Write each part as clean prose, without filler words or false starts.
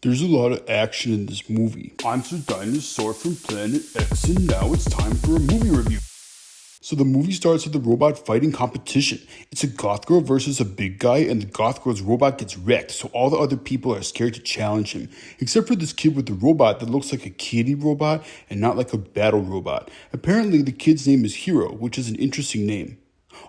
There's a lot of action in this movie. I'm Sir Dinosaur from Planet X, and now it's time for a movie review. So the movie starts with the robot fighting competition. It's a goth girl versus a big guy, and the goth girl's robot gets wrecked, so all the other people are scared to challenge him. Except for this kid with the robot that looks like a kitty robot and not like a battle robot. Apparently the kid's name is Hiro, which is an interesting name.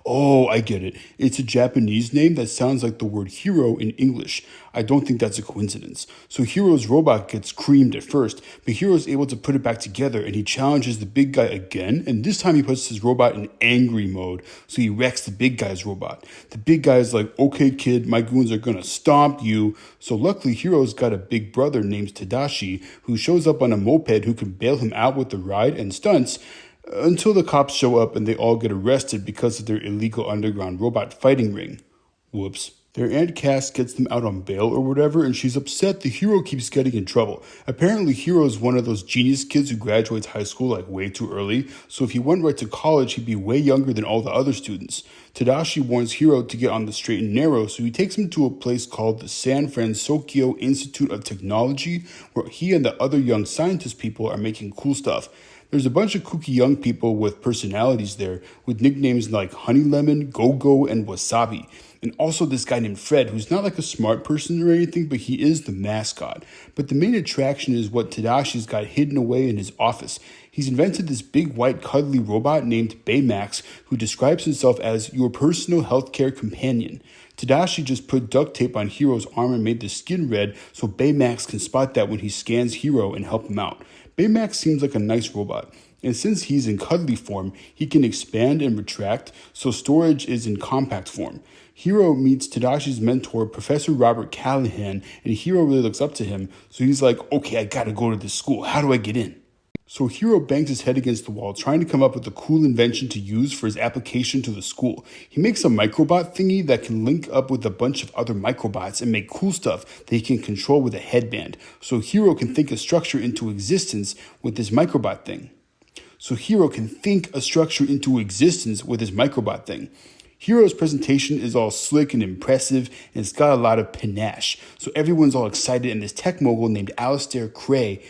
Oh, I get it. It's a Japanese name that sounds like the word hero in English. I don't think that's a coincidence. So Hiro's robot gets creamed at first, but Hiro's able to put it back together and he challenges the big guy again, and this time he puts his robot in angry mode, so he wrecks the big guy's robot. The big guy is like, okay kid, my goons are gonna stomp you. So luckily Hiro's got a big brother named Tadashi who shows up on a moped who can bail him out with the ride and stunts, until the cops show up and they all get arrested because of their illegal underground robot fighting ring. Whoops. Their Aunt Cass gets them out on bail or whatever, and she's upset the Hero keeps getting in trouble. Apparently Hero's one of those genius kids who graduates high school like way too early, so if he went right to college he'd be way younger than all the other students. Tadashi warns Hiro to get on the straight and narrow, so he takes him to a place called the San Francisco Institute of Technology, where he and the other young scientist people are making cool stuff. There's a bunch of kooky young people with personalities there, with nicknames like Honey Lemon, Go-Go, and Wasabi. And also this guy named Fred, who's not like a smart person or anything, but he is the mascot. But the main attraction is what Tadashi's got hidden away in his office. He's invented this big white cuddly robot named Baymax, who describes himself as your personal healthcare companion. Tadashi just put duct tape on Hiro's arm and made the skin red so Baymax can spot that when he scans Hiro and help him out. Baymax seems like a nice robot, and since he's in cuddly form, he can expand and retract, so storage is in compact form. Hiro meets Tadashi's mentor, Professor Robert Callahan, and Hiro really looks up to him, so he's like, okay, I gotta go to this school, how do I get in? So Hiro bangs his head against the wall, trying to come up with a cool invention to use for his application to the school. He makes a microbot thingy that can link up with a bunch of other microbots and make cool stuff that he can control with a headband. So Hiro can think a structure into existence with this microbot thing. Hiro's presentation is all slick and impressive, and it's got a lot of panache. So everyone's all excited, and this tech mogul named Alistair Cray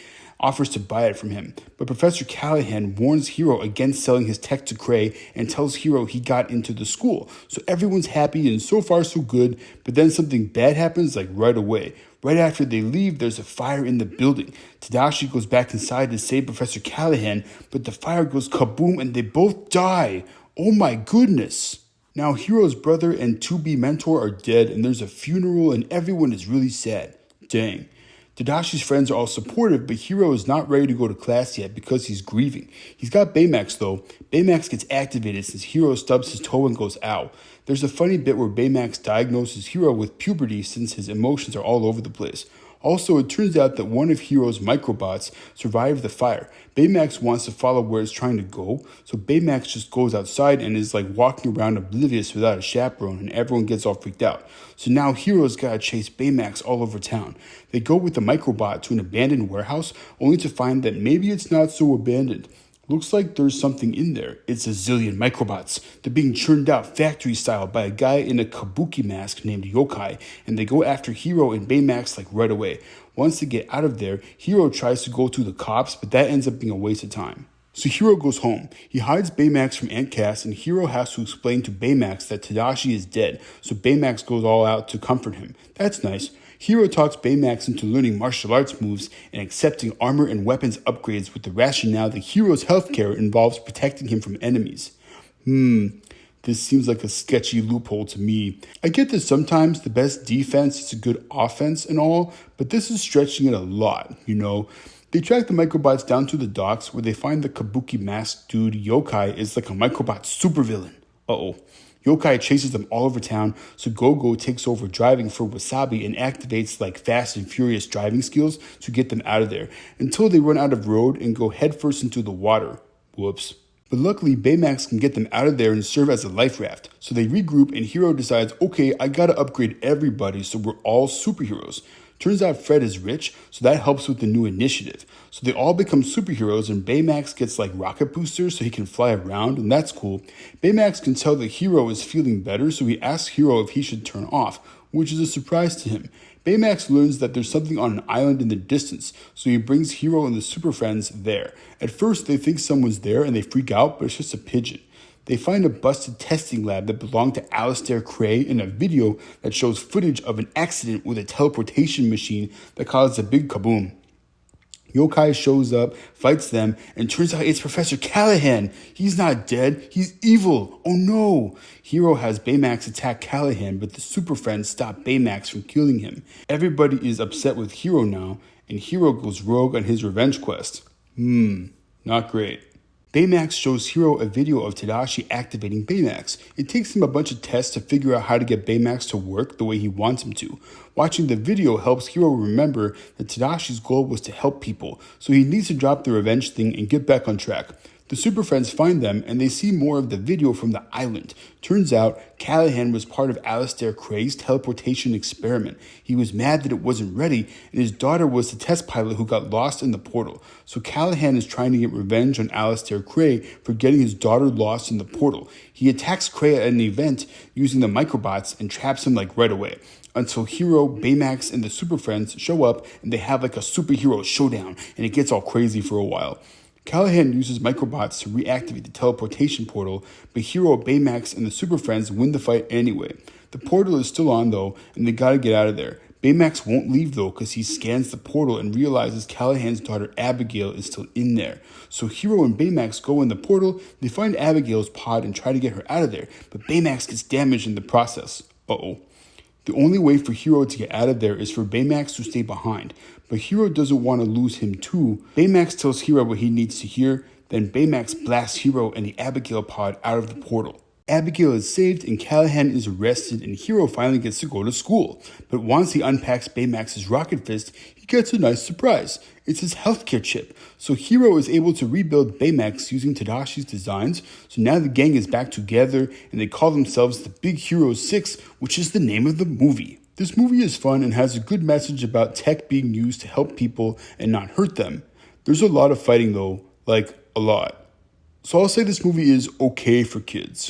offers to buy it from him. But Professor Callahan warns Hiro against selling his tech to Cray and tells Hiro he got into the school. So everyone's happy and so far so good, but then something bad happens like right away. Right after they leave, there's a fire in the building. Tadashi goes back inside to save Professor Callahan, but the fire goes kaboom and they both die. Oh my goodness. Now Hiro's brother and to-be mentor are dead, and there's a funeral and everyone is really sad. Dang. Tadashi's friends are all supportive, but Hiro is not ready to go to class yet because he's grieving. He's got Baymax though. Baymax gets activated since Hiro stubs his toe and goes ow. There's a funny bit where Baymax diagnoses Hiro with puberty since his emotions are all over the place. Also, it turns out that one of Hiro's microbots survived the fire. Baymax wants to follow where it's trying to go, so Baymax just goes outside and is like walking around oblivious without a chaperone, and everyone gets all freaked out. So now Hiro's gotta chase Baymax all over town. They go with the microbot to an abandoned warehouse, only to find that maybe it's not so abandoned. Looks like there's something in there. It's a zillion microbots. They're being churned out factory style by a guy in a kabuki mask named Yokai, and they go after Hiro and Baymax like right away. Once they get out of there, Hiro tries to go to the cops, but that ends up being a waste of time. So Hiro goes home. He hides Baymax from Aunt Cass, and Hiro has to explain to Baymax that Tadashi is dead, so Baymax goes all out to comfort him. That's nice. Hiro talks Baymax into learning martial arts moves and accepting armor and weapons upgrades with the rationale that Hiro's healthcare involves protecting him from enemies. This seems like a sketchy loophole to me. I get that sometimes the best defense is a good offense and all, but this is stretching it a lot, you know? They track the microbots down to the docks where they find the kabuki masked dude Yokai is like a microbot supervillain. Uh-oh. Yokai chases them all over town, so Go-Go takes over driving for Wasabi and activates like fast and furious driving skills to get them out of there, until they run out of road and go headfirst into the water. Whoops. But luckily, Baymax can get them out of there and serve as a life raft. So they regroup and Hiro decides, okay, I gotta upgrade everybody so we're all superheroes. Turns out Fred is rich, so that helps with the new initiative. So they all become superheroes, and Baymax gets like rocket boosters so he can fly around, and that's cool. Baymax can tell that Hiro is feeling better, so he asks Hiro if he should turn off, which is a surprise to him. Baymax learns that there's something on an island in the distance, so he brings Hero and the Super Friends there. At first, they think someone's there and they freak out, but it's just a pigeon. They find a busted testing lab that belonged to Alistair Cray and a video that shows footage of an accident with a teleportation machine that caused a big kaboom. Yokai shows up, fights them, and turns out it's Professor Callahan. He's not dead, he's evil. Oh no! Hero has Baymax attack Callahan, but the Super Friends stop Baymax from killing him. Everybody is upset with Hero now, and Hero goes rogue on his revenge quest. Not great. Baymax shows Hero a video of Tadashi activating Baymax. It takes him a bunch of tests to figure out how to get Baymax to work the way he wants him to. Watching the video helps Hero remember that Tadashi's goal was to help people, so he needs to drop the revenge thing and get back on track. The Super Friends find them and they see more of the video from the island. Turns out, Callahan was part of Alistair Cray's teleportation experiment. He was mad that it wasn't ready, and his daughter was the test pilot who got lost in the portal. So Callahan is trying to get revenge on Alistair Cray for getting his daughter lost in the portal. He attacks Cray at an event using the microbots and traps him like right away. Until Hero, Baymax, and the Super Friends show up and they have like a superhero showdown, and it gets all crazy for a while. Callahan uses microbots to reactivate the teleportation portal, but Hero, Baymax, and the Super Friends win the fight anyway. The portal is still on though, and they gotta get out of there. Baymax won't leave though because he scans the portal and realizes Callahan's daughter Abigail is still in there. So Hero and Baymax go in the portal, they find Abigail's pod and try to get her out of there, but Baymax gets damaged in the process. The only way for Hero to get out of there is for Baymax to stay behind, but Hero doesn't want to lose him too. Baymax tells Hero what he needs to hear, then Baymax blasts Hero and the Abigail pod out of the portal. Abigail is saved and Callahan is arrested and Hero finally gets to go to school. But once he unpacks Baymax's rocket fist, he gets a nice surprise. It's his healthcare chip. So Hero is able to rebuild Baymax using Tadashi's designs. So now the gang is back together and they call themselves the Big Hero 6, which is the name of the movie. This movie is fun and has a good message about tech being used to help people and not hurt them. There's a lot of fighting though, like a lot. So I'll say this movie is okay for kids.